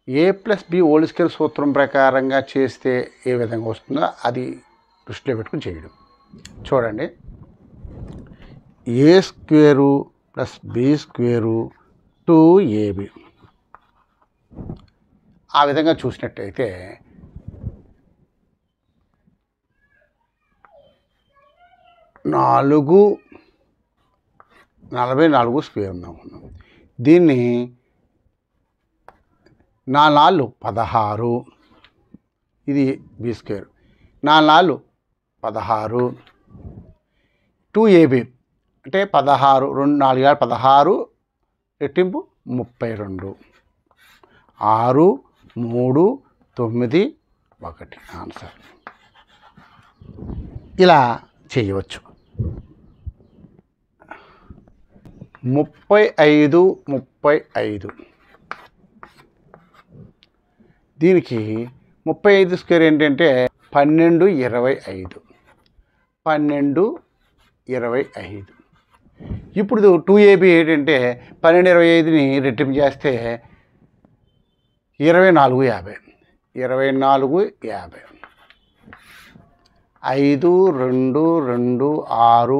a+b² సూత్రం ప్రకారంగా చేస్తే ఏ విధంగా వస్తుందో అది దృష్టిలో పెట్టుకుని చేయడం. చూడండి, a² + b² 2ab. ఆ విధంగా చూసినట్టయితే 44 స్క్వేర్ ఉందాం. దీన్ని 4 16, ఇది b², 4 16, 2ab అంటే 16, 2 4 16 రెట్టింపు 32, 6 3 9 1 ఆన్సర్. ఇలా చేయవచ్చు. 35 35 దీనికి 35² ఏంటంటే 12 25, 12 25. ఇప్పుడు 2ab ఏంటంటే 12 25ని రెట్టింపు చేస్తే 24 50, 24 50. 5 2 2 6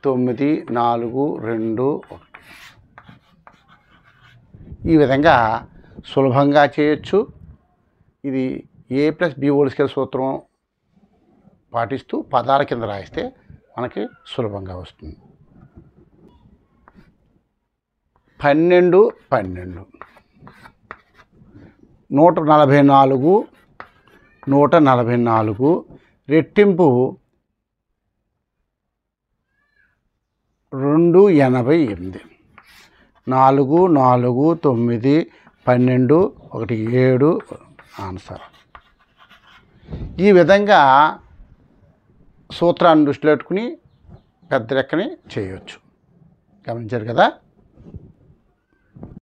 9 4 2 1. ఈ విధంగా సులభంగా చేయొచ్చు. ఇది a+b² సూత్రం పాటిస్తూ పదాల కింద రాయిస్తే మనకి సులభంగా వస్తుంది. 12 12 144 144 రెట్టింపు 288, 4 4 9 12 1 7 ఆన్సర్. ఈ విధంగా సూత్రాన్ని దృష్టిలో పెట్టుకుని పెద్ద లెక్కని చేయవచ్చు. గమనించారు కదా.